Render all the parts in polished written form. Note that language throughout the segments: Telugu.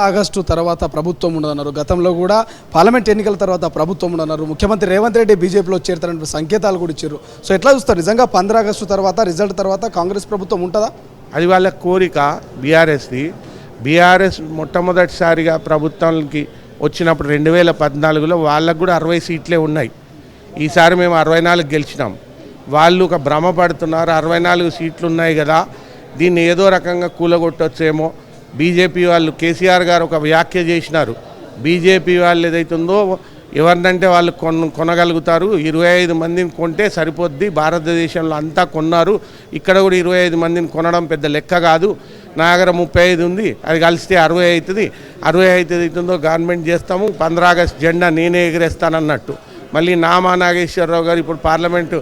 ఆగస్టు తర్వాత ప్రభుత్వం ఉండదన్నారు. గతంలో కూడా పార్లమెంట్ ఎన్నికల తర్వాత ప్రభుత్వం ఉండదన్నారు. ముఖ్యమంత్రి రేవంత్ రెడ్డి బీజేపీలో చేరుతారనే సంకేతాలు కూడా ఇచ్చారు. సో ఎట్లా చూస్తారు నిజంగా 15 ఆగస్టు తర్వాత రిజల్ట్ తర్వాత కాంగ్రెస్ ప్రభుత్వం ఉంటుందా? అది వాళ్ళ కోరిక. బీఆర్ఎస్ మొట్టమొదటిసారిగా ప్రభుత్వానికి వచ్చినప్పుడు 2014లో వాళ్ళకు కూడా 60 సీట్లే ఉన్నాయి. ఈసారి మేము 64 గెలిచినాం. వాళ్ళు ఒక భ్రమ పడుతున్నారు, 64 సీట్లు ఉన్నాయి కదా, దీన్ని ఏదో రకంగా కూలగొట్టొచ్చేమో. బీజేపీ వాళ్ళు కేసీఆర్ గారు ఒక వ్యాఖ్య చేసినారు, బీజేపీ వాళ్ళు ఏదైతుందో ఎవరినంటే వాళ్ళు కొనగలుగుతారు, 25 మందిని కొంటే సరిపోద్ది, భారతదేశంలో అంతా కొన్నారు, ఇక్కడ కూడా 25 మందిని కొనడం పెద్ద లెక్క కాదు, నా దగ్గర 35 ఉంది, అది కలిస్తే 60 అవుతుంది, 60 అవుతుందో గవర్నమెంట్ చేస్తాము, 15 ఆగస్టు జెండా నేనే ఎగిరేస్తానన్నట్టు. మళ్ళీ నామా నాగేశ్వరరావు గారు ఇప్పుడు పార్లమెంటు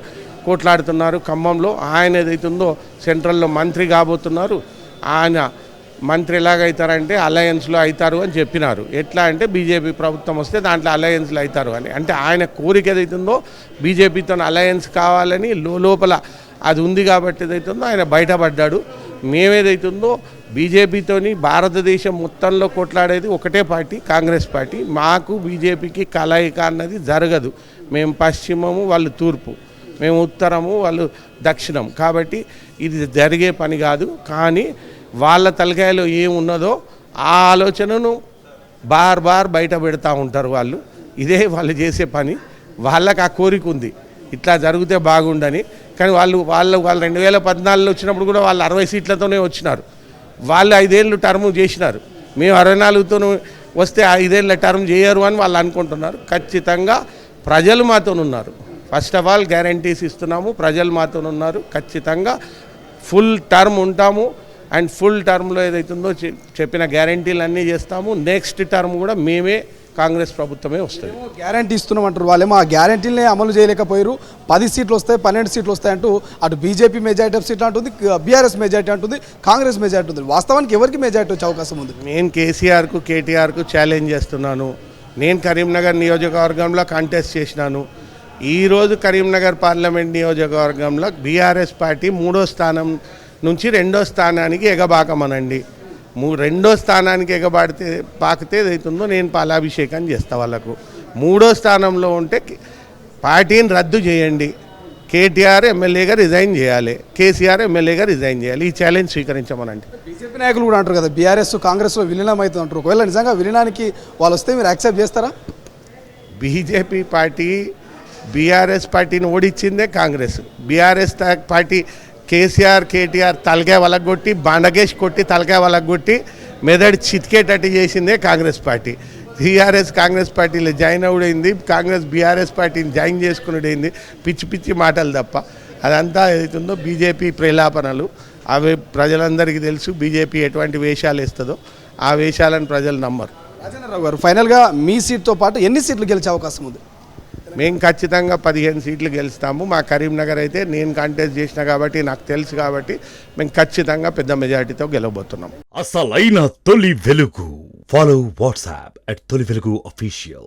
కోట్లాడుతున్నారు ఖమ్మంలో. ఆయన ఏదైతుందో సెంట్రల్లో మంత్రి కాబోతున్నారు. ఆయన మంత్రి ఎలాగవుతారంటే అలయన్స్లో అవుతారు అని చెప్పినారు. ఎట్లా అంటే బీజేపీ ప్రభుత్వం వస్తే దాంట్లో అలయన్స్లో అవుతారు అని. అంటే ఆయన కోరిక ఏదైతుందో బీజేపీతో అలయన్స్ కావాలని లోపల అది ఉంది కాబట్టి ఏదైతుందో ఆయన బయటపడ్డాడు. మేమేదైతుందో బీజేపీతోని భారతదేశం మొత్తంలో కొట్లాడేది ఒకటే పార్టీ, కాంగ్రెస్ పార్టీ. మాకు బీజేపీకి కలయిక అన్నది జరగదు. మేము పశ్చిమము, వాళ్ళు తూర్పు, మేము ఉత్తరము, వాళ్ళు దక్షిణం. కాబట్టి ఇది జరిగే పని కాదు. కానీ వాళ్ళ తలకాయలో ఏమున్నదో ఆ ఆలోచనను బార్ బయట పెడతా ఉంటారు వాళ్ళు. ఇదే వాళ్ళు చేసే పని. వాళ్ళకి ఆ కోరిక ఉంది ఇట్లా జరిగితే బాగుండని. కానీ వాళ్ళు 2014లో వచ్చినప్పుడు కూడా వాళ్ళు 60 సీట్లతోనే వచ్చినారు. వాళ్ళు 5 ఏళ్ళు టర్మ్ చేసినారు. మేము 64తో వస్తే 5 ఏళ్ళ టర్మ్ చేయరు అని వాళ్ళు అనుకుంటున్నారు. ఖచ్చితంగా ప్రజలు మాతో ఉన్నారు. ఫస్ట్ ఆఫ్ ఆల్ గ్యారంటీస్ ఇస్తున్నాము, ప్రజలు మాతో ఉన్నారు. ఖచ్చితంగా ఫుల్ టర్మ్ ఉంటాము. అండ్ ఫుల్ టర్మ్లో ఏదైతుందో చెప్పిన గ్యారంటీలు అన్నీ చేస్తాము. నెక్స్ట్ టర్మ్ కూడా మేమే కాంగ్రెస్ ప్రభుత్వమే వస్తుంది. గ్యారంటీ ఇస్తున్నామంటారు, వాళ్ళేమో ఆ గ్యారంటీలనే అమలు చేయలేకపోయారు. 10 సీట్లు వస్తాయి, 12 సీట్లు వస్తాయి అంటూ అటు బీజేపీ మెజారిటీ ఆఫ్ సీట్లు అంటుంది, బీఆర్ఎస్ మెజారిటీ అంటుంది, కాంగ్రెస్ మెజారిటీ ఉంటుంది. వాస్తవానికి ఎవరికి మెజారిటీ వచ్చే అవకాశం ఉంది? నేను కేసీఆర్కు కేటీఆర్కు ఛాలెంజ్ చేస్తున్నాను. నేను కరీంనగర్ నియోజకవర్గంలో కాంటెస్ట్ చేసినాను. ఈరోజు కరీంనగర్ పార్లమెంట్ నియోజకవర్గంలో బీఆర్ఎస్ పార్టీ 3వ స్థానం నుంచి 2వ స్థానానికి ఎగబాకమనండి. 2వ స్థానానికి పాకితే ఏదైతుందో నేను పాలాభిషేకం చేస్తా. వాళ్ళకు 3వ స్థానంలో ఉంటే పార్టీని రద్దు చేయండి. కేటీఆర్ ఎమ్మెల్యేగా రిజైన్ చేయాలి, కేసీఆర్ ఎమ్మెల్యేగా రిజైన్ చేయాలి. ఈ ఛాలెంజ్ స్వీకరించమనండి. బీజేపీ నాయకులు కూడా అంటారు కదా, బీఆర్ఎస్ కాంగ్రెస్లో విలీనం అవుతుంది అంటారు. ఒకవేళ నిజంగా విలీనానికి వాళ్ళు వస్తే మీరు యాక్సెప్ట్ చేస్తారా? బీజేపీ పార్టీ బీఆర్ఎస్ పార్టీని ఓడించిందే కాంగ్రెస్. బీఆర్ఎస్ పార్టీ కేసీఆర్ కేటీఆర్ తలకాయ వలగొట్టి, బండకేసి కొట్టి తలకాయ వలగొట్టి మెదడు చితికేటట్టు చేసిందే కాంగ్రెస్ పార్టీ. బీఆర్ఎస్ కాంగ్రెస్ పార్టీలో జాయిన్ అవుడైంది, కాంగ్రెస్ బీఆర్ఎస్ పార్టీని జాయిన్ చేసుకునేది పిచ్చి పిచ్చి మాటలు తప్ప. అదంతా ఏదైతుందో బీజేపీ ప్రేలాపనలు. అవి ప్రజలందరికీ తెలుసు. బీజేపీ ఎటువంటి వేషాలు వేస్తుందో ఆ వేషాలను ప్రజలు నమ్మరు. రాజేంద్రరావు గారు, ఫైనల్గా మీ సీట్తో పాటు ఎన్ని సీట్లు గెలిచే అవకాశం ఉంది? మేము ఖచ్చితంగా 15 సీట్లు గెలుస్తాము. మా కరీంనగర్ అయితే నేను కాంటెస్ట్ చేసిన కాబట్టి నాకు తెలుసు కాబట్టి మేము ఖచ్చితంగా పెద్ద మెజారిటీతో గెలవబోతున్నాం. అసలైన తొలి వెలుగు. ఫాలో వాట్సాప్ @తొలి వెలుగు official.